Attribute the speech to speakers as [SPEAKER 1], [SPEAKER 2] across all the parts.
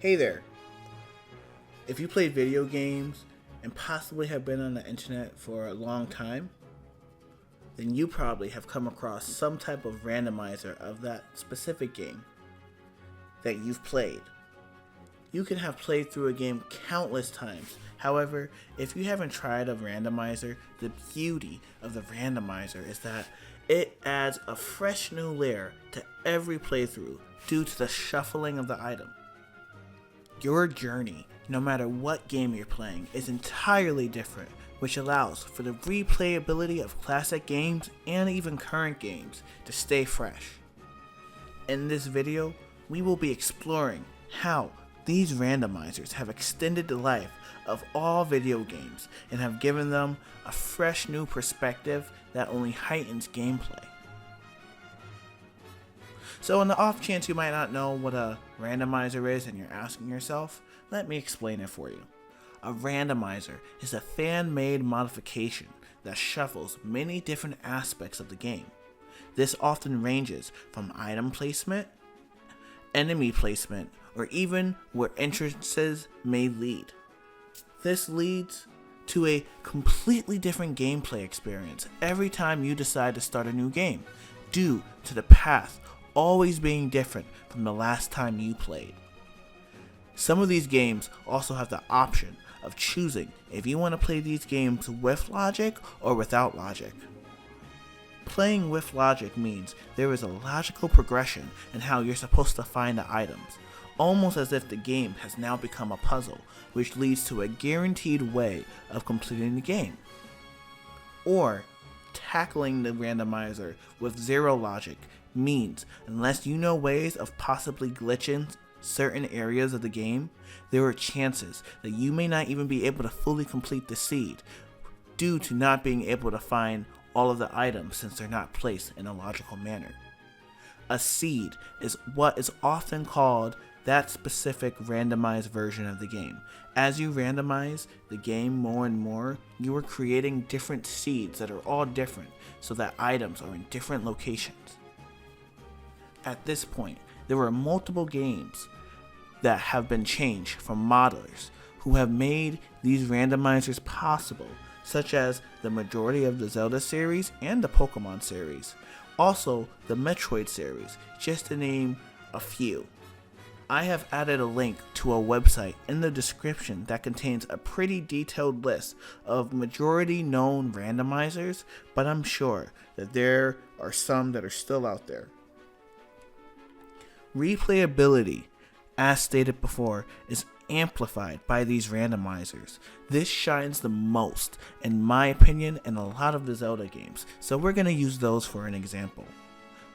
[SPEAKER 1] Hey there. If you play video games and possibly have been on the internet for a long time, then you probably have come across some type of randomizer of that specific game that you've played. You can have played through a game countless times. However, if you haven't tried a randomizer, the beauty of the randomizer is that it adds a fresh new layer to every playthrough due to the shuffling of the item. Your journey, no matter what game you're playing, is entirely different, which allows for the replayability of classic games and even current games to stay fresh. In this video, we will be exploring how these randomizers have extended the life of all video games and have given them a fresh new perspective that only heightens gameplay. So in the off chance you might not know what a randomizer is and you're asking yourself, let me explain it for you. A randomizer is a fan-made modification that shuffles many different aspects of the game. This often ranges from item placement, enemy placement, or even where entrances may lead. This leads to a completely different gameplay experience every time you decide to start a new game, due to the path always being different from the last time you played. Some of these games also have the option of choosing if you want to play these games with logic or without logic. Playing with logic means there is a logical progression in how you're supposed to find the items, almost as if the game has now become a puzzle, which leads to a guaranteed way of completing the game. Or, tackling the randomizer with zero logic means unless you know ways of possibly glitching certain areas of the game, there are chances that you may not even be able to fully complete the seed due to not being able to find all of the items since they're not placed in a logical manner. A seed is what is often called that specific randomized version of the game. As you randomize the game more and more, you are creating different seeds that are all different so that items are in different locations. At this point, there are multiple games that have been changed from modders who have made these randomizers possible, such as the majority of the Zelda series and the Pokemon series, also the Metroid series, just to name a few. I have added a link to a website in the description that contains a pretty detailed list of majority known randomizers, but I'm sure that there are some that are still out there. Replayability, as stated before, is amplified by these randomizers. This shines the most, in my opinion, in a lot of the Zelda games, so we're going to use those for an example.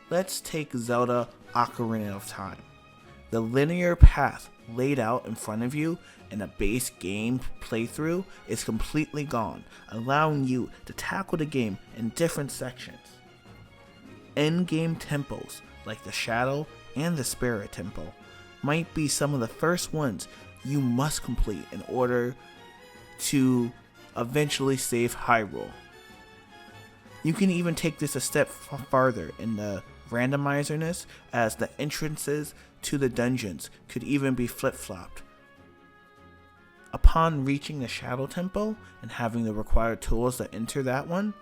[SPEAKER 1] Let's take Zelda Ocarina of Time. The linear path laid out in front of you in a base game playthrough is completely gone, allowing you to tackle the game in different sections. End-game temples, like the Shadow and the Spirit Temple, might be some of the first ones you must complete in order to eventually save Hyrule. You can even take this a step farther in the randomizerness, as the entrances to the dungeons could even be flip-flopped. Upon reaching the Shadow Temple and having the required tools to enter that one,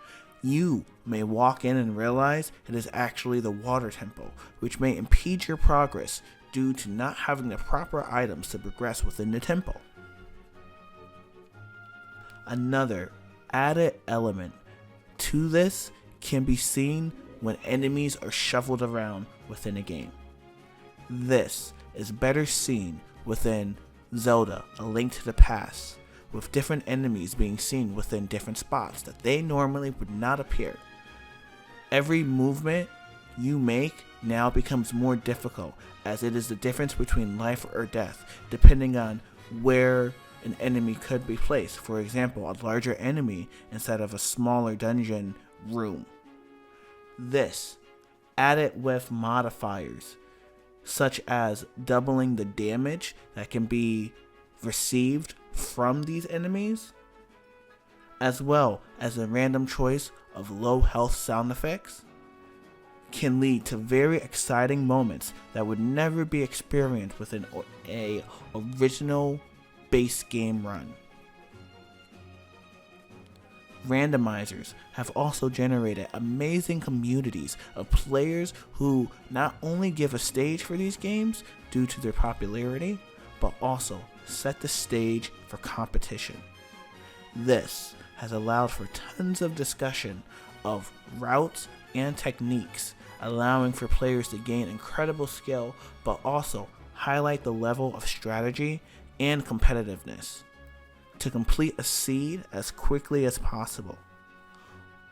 [SPEAKER 1] you may walk in and realize it is actually the Water Temple, which may impede your progress due to not having the proper items to progress within the temple. Another added element to this can be seen when enemies are shuffled around within a game. This is better seen within Zelda: A Link to the Past, with different enemies being seen within different spots that they normally would not appear. Every movement you make now becomes more difficult, as it is the difference between life or death, depending on where an enemy could be placed. For example, a larger enemy instead of a smaller dungeon room. This, added with modifiers such as doubling the damage that can be received from these enemies, as well as a random choice of low health sound effects, can lead to very exciting moments that would never be experienced within a original base game run. Randomizers have also generated amazing communities of players who not only give a stage for these games due to their popularity, but also set the stage for competition. This has allowed for tons of discussion of routes and techniques, allowing for players to gain incredible skill, but also highlight the level of strategy and competitiveness to complete a seed as quickly as possible.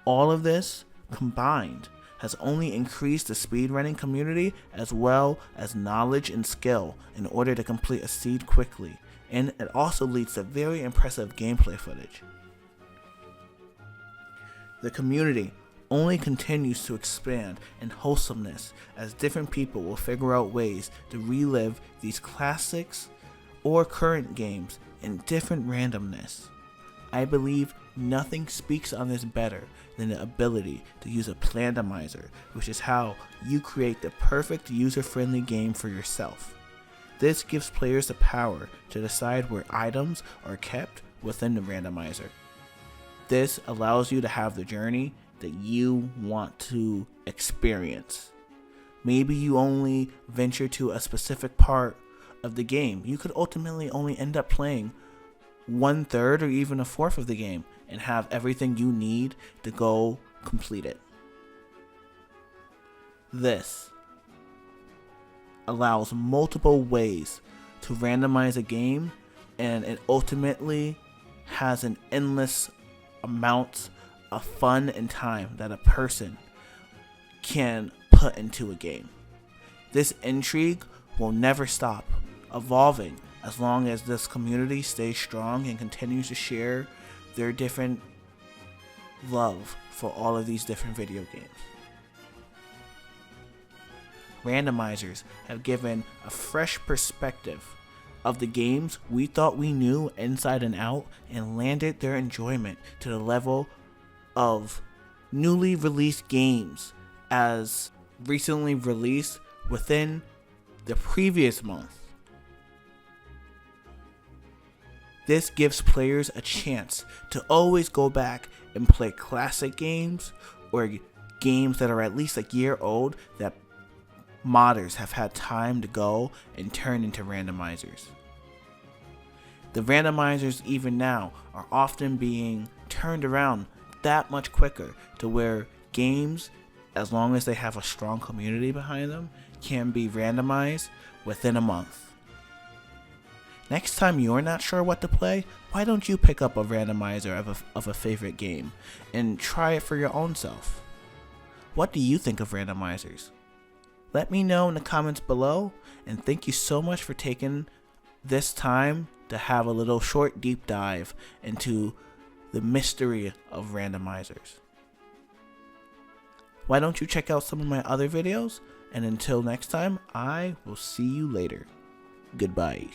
[SPEAKER 1] All of this combined has only increased the speedrunning community as well as knowledge and skill in order to complete a seed quickly, and it also leads to very impressive gameplay footage. The community only continues to expand in wholesomeness as different people will figure out ways to relive these classics or current games in different randomness. I believe nothing speaks on this better than the ability to use a randomizer, which is how you create the perfect user-friendly game for yourself. This gives players the power to decide where items are kept within the randomizer. This allows you to have the journey that you want to experience. Maybe you only venture to a specific part of the game. You could ultimately only end up playing 1/3 or even 1/4 of the game and have everything you need to go complete it. This allows multiple ways to randomize a game, and it ultimately has an endless amount of fun and time that a person can put into a game. This intrigue will never stop evolving as long as this community stays strong and continues to share their different love for all of these different video games. Randomizers have given a fresh perspective of the games we thought we knew inside and out, and landed their enjoyment to the level of newly released games as recently released within the previous month. This gives players a chance to always go back and play classic games or games that are at least a year old that modders have had time to go and turn into randomizers. The randomizers even now are often being turned around that much quicker to where games, as long as they have a strong community behind them, can be randomized within a month. Next time you're not sure what to play, why don't you pick up a randomizer of a favorite game and try it for your own self? What do you think of randomizers? Let me know in the comments below, and thank you so much for taking this time to have a little short deep dive into the mystery of randomizers. Why don't you check out some of my other videos? And until next time, I will see you later. Goodbye.